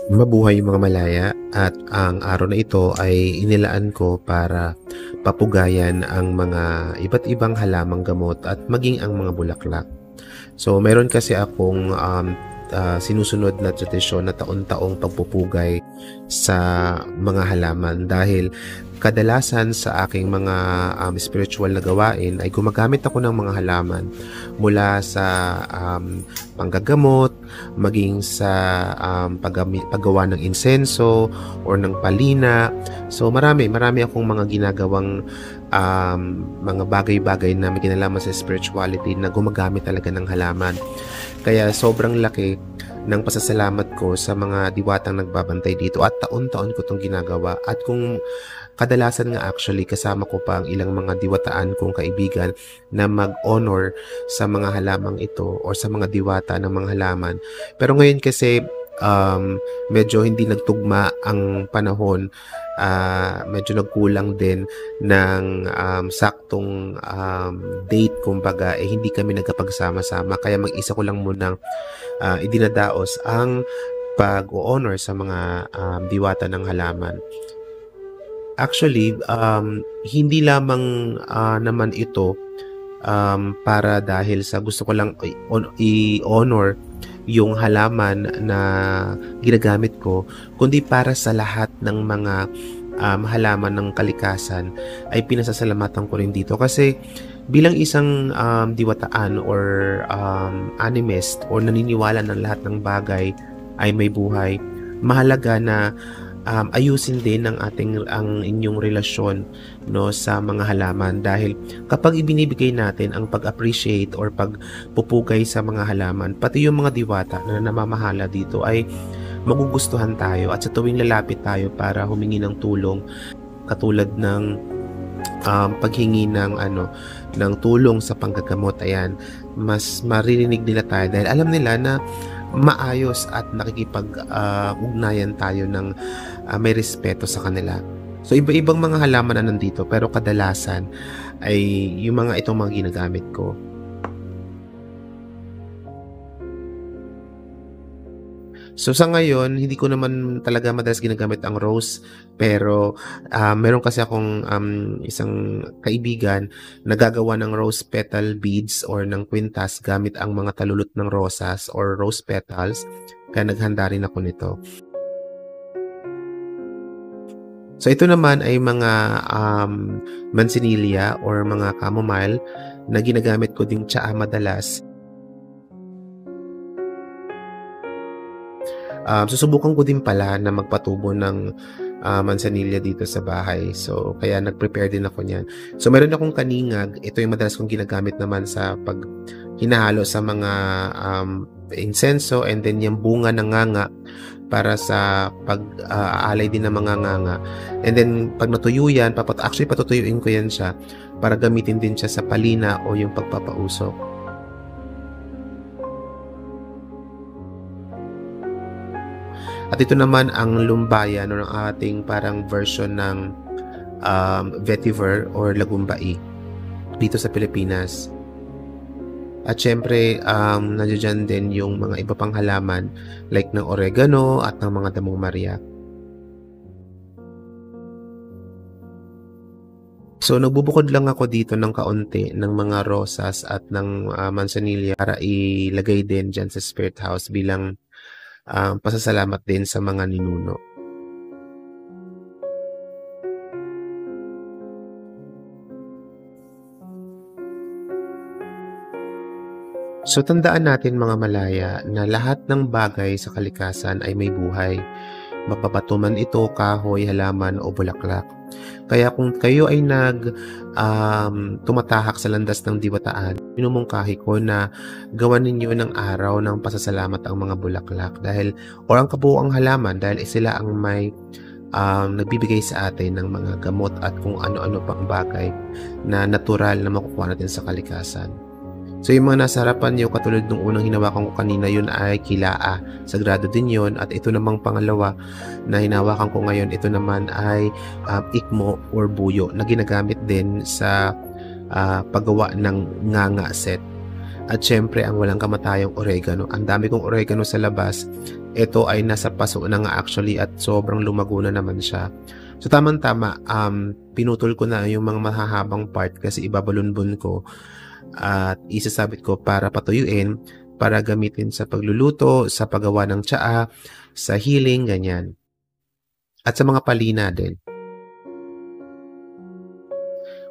Mabuhay mga malaya, at ang araw na ito ay inilaan ko para papugayan ang mga iba't ibang halamang gamot at maging ang mga bulaklak. So meron kasi akong sinusunod na tradisyon na taon-taong pagpupugay sa mga halaman dahil kadalasan sa aking mga spiritual na gawain ay gumagamit ako ng mga halaman mula sa panggagamot, maging sa paggawa ng insenso or ng palina. So marami akong mga ginagawang mga bagay-bagay na may kinalaman sa spirituality na gumagamit talaga ng halaman. Kaya sobrang laki ng pasasalamat ko sa mga diwatang nagbabantay dito at taon-taon ko itong ginagawa. At kung kadalasan nga actually kasama ko pa ang ilang mga diwataan kong kaibigan na mag-honor sa mga halamang ito o sa mga diwata ng mga halaman. Pero ngayon kasi medyo hindi nagtugma ang panahon. Medyo nagkulang din ng saktong date, kumbaga hindi kami nagkapagsama-sama, kaya mag-isa ko lang munang idinadaos ang pag-honor sa mga diwata ng halaman. Actually, hindi lamang naman ito para dahil sa gusto ko lang i-honor yung halaman na ginagamit ko, kundi para sa lahat ng mga halaman ng kalikasan ay pinasasalamatan ko rin dito. Kasi bilang isang diwataan or animist or naniniwala ng lahat ng bagay ay may buhay, mahalaga na ayusin din ang inyong relasyon sa mga halaman, dahil kapag ibinibigay natin ang pag-appreciate or pagpupugay sa mga halaman, pati yung mga diwata na namamahala dito ay magugustuhan tayo, at sa tuwing lalapit tayo para humingi ng tulong, katulad ng paghingi ng tulong sa panggagamot, ayan, mas maririnig nila tayo dahil alam nila na maayos at nakikipag-ugnayan tayo ng may respeto sa kanila. So iba-ibang mga halaman na nandito, pero kadalasan ay yung itong mga ginagamit ko. So sa ngayon, hindi ko naman talaga madalas ginagamit ang rose, pero meron kasi akong isang kaibigan na gagawa ng rose petal beads or ng kwintas gamit ang mga talulot ng rosas or rose petals, kaya naghanda rin ako nito. So ito naman ay mga manzanilla or mga chamomile na ginagamit ko ding tsaa madalas. Susubukan ko din pala na magpatubo ng manzanilla dito sa bahay. So, kaya nag-prepare din ako niyan. So, meron akong kaningag. Ito yung madalas kong ginagamit naman sa pag hinahalo sa mga insenso, and then yung bunga ng nganga para sa pag-aalay din ng mga nganga. And then, pag natuyo yan, patutuyuin ko yan siya para gamitin din siya sa palina o yung pagpapausok. At ito naman ang lumbayan o ang ating parang version ng vetiver or lagumbai dito sa Pilipinas. At syempre, nandiyan din yung mga iba pang halaman like ng oregano at ng mga damong Maria. So, nagbubukod lang ako dito ng kaunti ng mga rosas at ng manzanilla para ilagay din dyan sa spirit house bilang pasasalamat din sa mga ninuno. So tandaan natin mga malaya na lahat ng bagay sa kalikasan ay may buhay. Mapapato man ito, kahoy, halaman o bulaklak. Kaya kung kayo ay tumatahak sa landas ng diwataan, minumungkahi ko na gawan ninyo ng araw ng pasasalamat ang mga bulaklak o ang kabuuang halaman, dahil sila ang may nagbibigay sa atin ng mga gamot at kung ano-ano pang bagay na natural na makukuha natin sa kalikasan. So yung mga nasa harapan nyo, katulad nung unang hinawakan ko kanina, yun ay kilaa. Sagrado din yun. At ito namang pangalawa na hinawakan ko ngayon, ito naman ay ikmo or buyo na ginagamit din sa paggawa ng nganga set. At syempre ang walang kamatayang oregano. Ang dami kong oregano sa labas. Ito ay nasa paso na nga actually at sobrang lumago na naman siya. So tamang-tama, pinutol ko na yung mga mahahabang part kasi ibabalunbon ko at isasabit ko para patuyuin, para gamitin sa pagluluto, sa paggawa ng tsaa, sa healing, ganyan. At sa mga palina din.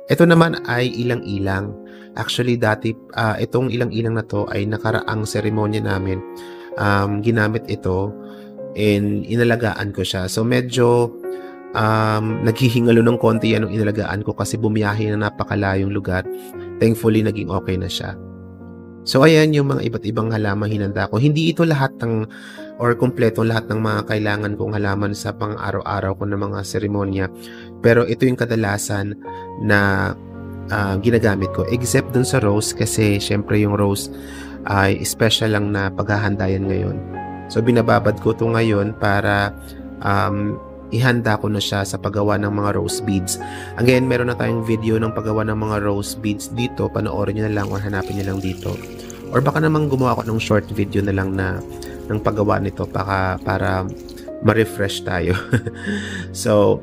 Ito naman ay ilang-ilang. Actually, dati, itong ilang-ilang na to ay nakaraang seremonya namin. Ginamit ito and inalagaan ko siya. So, medyo naghihingalo ng konti yan nung inalagaan ko kasi bumiyahe na napakalayong lugar. Thankfully, naging okay na siya. So, ayan yung mga iba't ibang halaman hinanda ko. Hindi ito lahat ng or kumpleto lahat ng mga kailangan kong halaman sa pang-araw-araw ko ng mga seremonya. Pero ito yung kadalasan na ginagamit ko. Except dun sa rose kasi syempre yung rose ay special lang na paghahandayan ngayon. So binababad ko ito ngayon para ihanda ko na siya sa paggawa ng mga rose beads. Again, meron na tayong video ng paggawa ng mga rose beads dito. Panoorin nyo na lang or hanapin nyo lang dito. Or baka naman gumawa ko ng short video na lang na ng paggawa nito para ma-refresh tayo. So,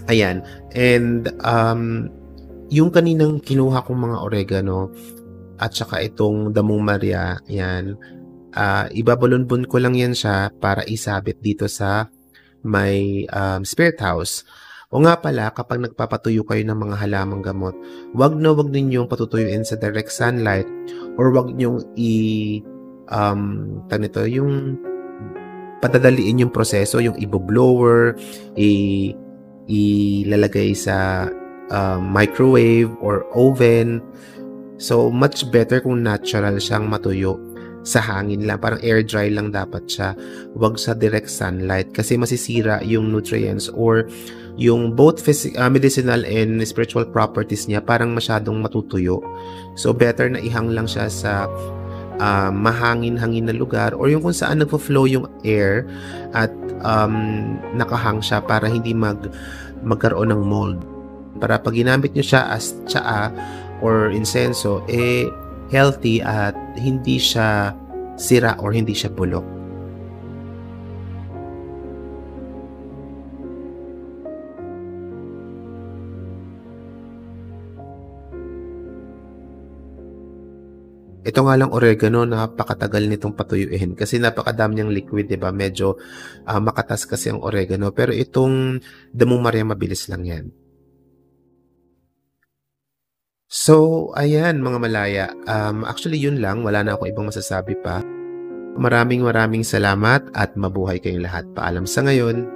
ayan. And yung kaninang kinuha kong mga oregano at saka itong damong Maria, yan, ibabalunbon ko lang yan siya para isabit dito sa may spirit house. O nga pala, kapag nagpapatuyo kayo ng mga halamang gamot, wag ninyong patutuyuin sa direct sunlight or wag nyong yung padadaliin yung proseso, yung ibo-blower, ilalagay sa microwave or oven. So, much better kung natural siyang matuyo sa hangin lang. Parang air dry lang dapat siya. Huwag sa direct sunlight kasi masisira yung nutrients or yung both medicinal and spiritual properties niya parang masyadong matutuyo. So, better na ihang lang siya sa mahangin-hangin na lugar or yung kung saan nagpo-flow yung air at nakahang siya para hindi magkaroon ng mold. Para pag ginamit nyo siya as tsaa or insenso, healthy at hindi siya sira or hindi siya bulok. Ito nga lang oregano, napakatagal nitong patuyuin kasi napakadami niyang liquid, 'di ba? Medyo makatas kasi ang oregano, pero itong damong Maria mabilis lang 'yan. So, ayan mga malaya. Actually yun lang, wala na akong ibang masasabi pa. Maraming salamat at mabuhay kayong lahat. Paalam sa ngayon.